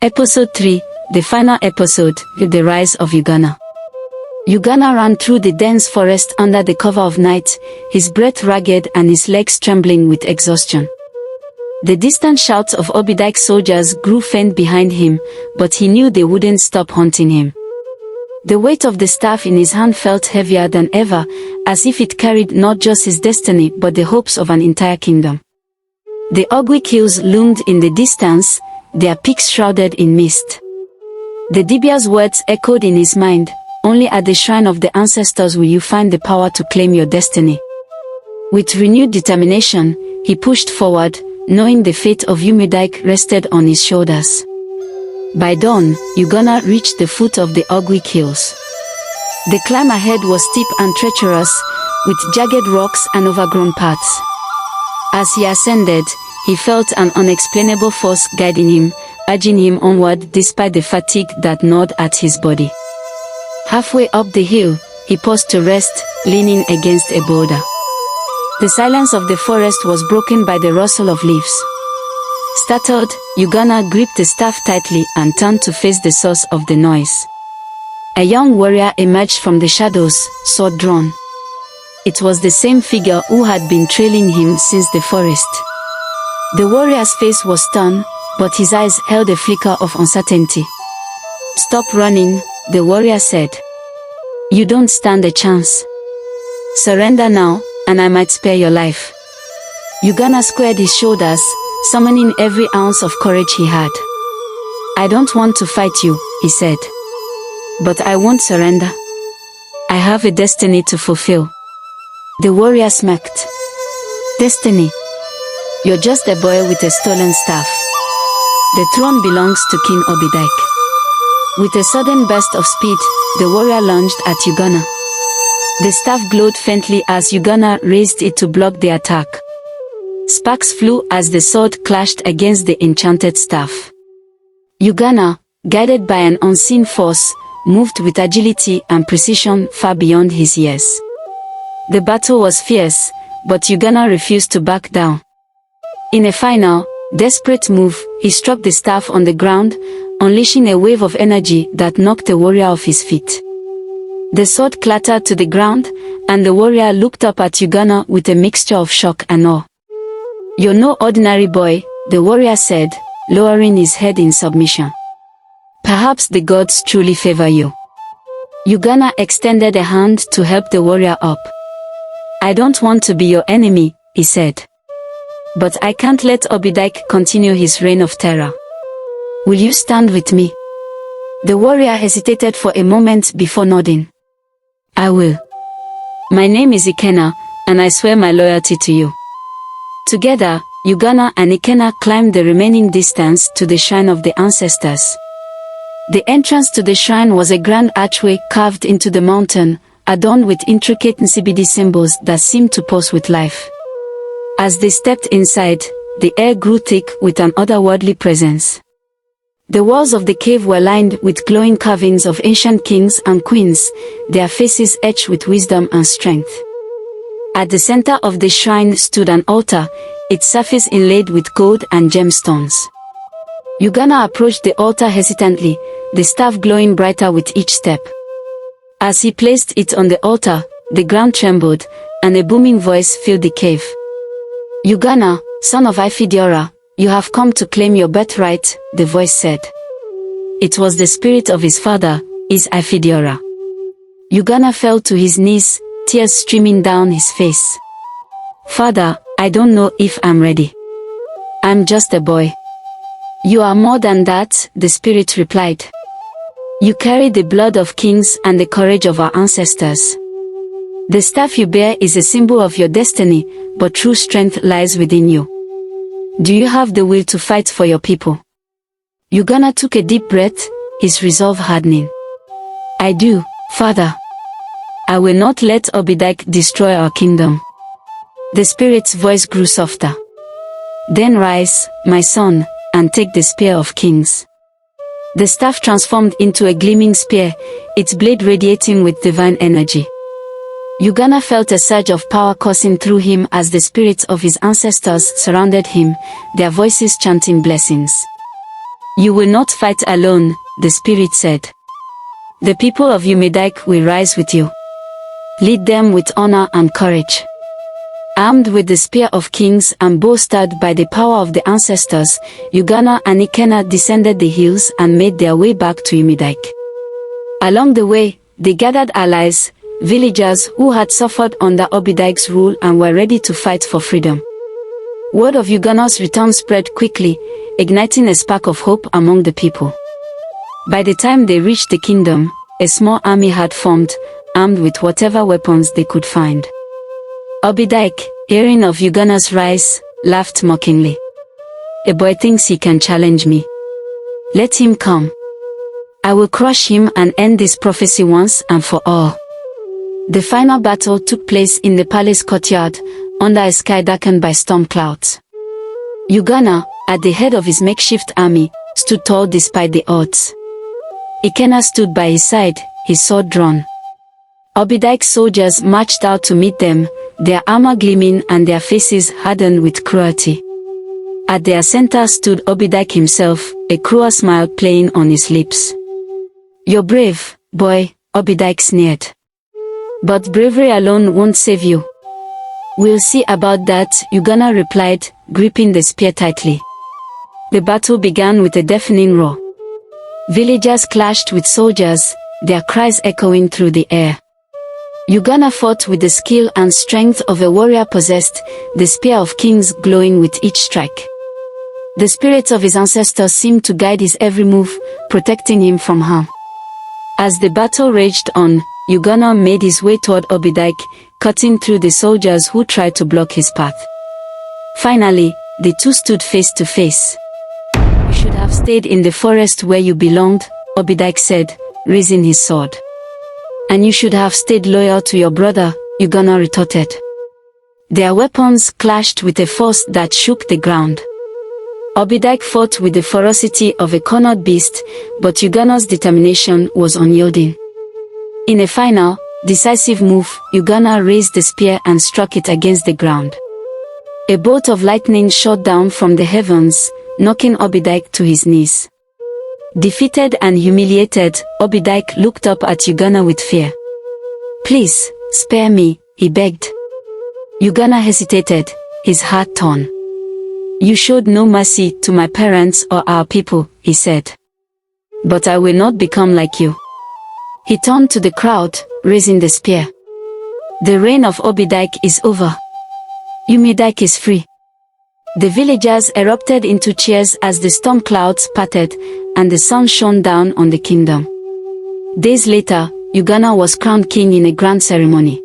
Episode 3, the final episode, The Rise of Ugonna. Ugonna ran through the dense forest under the cover of night, his breath ragged and his legs trembling with exhaustion. The distant shouts of Obidike's soldiers grew faint behind him, but he knew they wouldn't stop hunting him. The weight of the staff in his hand felt heavier than ever, as if it carried not just his destiny but the hopes of an entire kingdom. The Ugonna hills loomed in the distance, their peaks shrouded in mist. The Dibia's words echoed in his mind, "Only at the shrine of the ancestors will you find the power to claim your destiny." With renewed determination, he pushed forward, knowing the fate of Obidike rested on his shoulders. By dawn, Ugonna reached the foot of the Ugonna hills. The climb ahead was steep and treacherous, with jagged rocks and overgrown paths. As he ascended, he felt an unexplainable force guiding him, urging him onward despite the fatigue that gnawed at his body. Halfway up the hill, he paused to rest, leaning against a boulder. The silence of the forest was broken by the rustle of leaves. Startled, Ugonna gripped the staff tightly and turned to face the source of the noise. A young warrior emerged from the shadows, sword drawn. It was the same figure who had been trailing him since the forest. The warrior's face was stern, but his eyes held a flicker of uncertainty. "Stop running," the warrior said. "You don't stand a chance. Surrender now, and I might spare your life." Ugonna squared his shoulders, summoning every ounce of courage he had. "I don't want to fight you," he said. "But I won't surrender. I have a destiny to fulfill." The warrior smirked. "Destiny? You're just a boy with a stolen staff. The throne belongs to King Obidike." With a sudden burst of speed, the warrior lunged at Ugonna. The staff glowed faintly as Ugonna raised it to block the attack. Sparks flew as the sword clashed against the enchanted staff. Ugonna, guided by an unseen force, moved with agility and precision far beyond his years. The battle was fierce, but Ugonna refused to back down. In a final, desperate move, he struck the staff on the ground, unleashing a wave of energy that knocked the warrior off his feet. The sword clattered to the ground, and the warrior looked up at Ugonna with a mixture of shock and awe. "You're no ordinary boy," the warrior said, lowering his head in submission. "Perhaps the gods truly favor you." Ugonna extended a hand to help the warrior up. "I don't want to be your enemy," he said. "But I can't let Obidike continue his reign of terror. Will you stand with me?" The warrior hesitated for a moment before nodding. "I will. My name is Ugonna, and I swear my loyalty to you." Together, Ugonna and Ugonna climbed the remaining distance to the shrine of the ancestors. The entrance to the shrine was a grand archway carved into the mountain, adorned with intricate Nsibidi symbols that seemed to pulse with life. As they stepped inside, the air grew thick with an otherworldly presence. The walls of the cave were lined with glowing carvings of ancient kings and queens, their faces etched with wisdom and strength. At the center of the shrine stood an altar, its surface inlaid with gold and gemstones. Ugonna approached the altar hesitantly, the staff glowing brighter with each step. As he placed it on the altar, the ground trembled, and a booming voice filled the cave. "Ugonna, son of Ifediora, you have come to claim your birthright," the voice said. It was the spirit of his father, his Ifediora. Ugonna fell to his knees, tears streaming down his face. "Father, I don't know if I'm ready. I'm just a boy." "You are more than that," the spirit replied. "You carry the blood of kings and the courage of our ancestors. The staff you bear is a symbol of your destiny, but true strength lies within you. Do you have the will to fight for your people?" Ugonna took a deep breath, his resolve hardening. "I do, Father. I will not let Obidike destroy our kingdom." The spirit's voice grew softer. "Then rise, my son, and take the spear of kings." The staff transformed into a gleaming spear, its blade radiating with divine energy. Ugonna felt a surge of power coursing through him as the spirits of his ancestors surrounded him, their voices chanting blessings. You will not fight alone, the spirit said. The people of Umedike will rise with you. Lead them with honor and courage. Armed with the spear of kings and bolstered by the power of the ancestors, Ugonna and Ugonna descended the hills and made their way back to Umedike. Along the way, they gathered allies, villagers who had suffered under Obidike's rule and were ready to fight for freedom. Word of Ugonna's return spread quickly, igniting a spark of hope among the people. By the time they reached the kingdom, a small army had formed, armed with whatever weapons they could find. Obidike, hearing of Ugonna's rise, laughed mockingly. A boy thinks he can challenge me. Let him come. I will crush him and end this prophecy once and for all. The final battle took place in the palace courtyard, under a sky darkened by storm clouds. Ugonna, at the head of his makeshift army, stood tall despite the odds. Ugonna stood by his side, his sword drawn. Obidike's soldiers marched out to meet them, their armor gleaming and their faces hardened with cruelty. At their center stood Obidike himself, a cruel smile playing on his lips. "You're brave, boy," Obidike sneered. "But bravery alone won't save you." "We'll see about that," Ugonna replied, gripping the spear tightly. The battle began with a deafening roar. Villagers clashed with soldiers, their cries echoing through the air. Ugonna fought with the skill and strength of a warrior possessed, the spear of kings glowing with each strike. The spirits of his ancestors seemed to guide his every move, protecting him from harm. As the battle raged on, Ugonna made his way toward Obidike, cutting through the soldiers who tried to block his path. Finally, the two stood face to face. "You should have stayed in the forest where you belonged," Obidike said, raising his sword. "And you should have stayed loyal to your brother," Ugonna retorted. Their weapons clashed with a force that shook the ground. Obidike fought with the ferocity of a cornered beast, but Ugonna's determination was unyielding. In a final, decisive move, Ugonna raised the spear and struck it against the ground. A bolt of lightning shot down from the heavens, knocking Obidike to his knees. Defeated and humiliated, Obidike looked up at Ugonna with fear. "Please, spare me," he begged. Ugonna hesitated, his heart torn. "You showed no mercy to my parents or our people," he said. "But I will not become like you." He turned to the crowd, raising the spear. "The reign of Obidike is over. Umedike is free." The villagers erupted into cheers as the storm clouds parted, and the sun shone down on the kingdom. Days later, Ugonna was crowned king in a grand ceremony.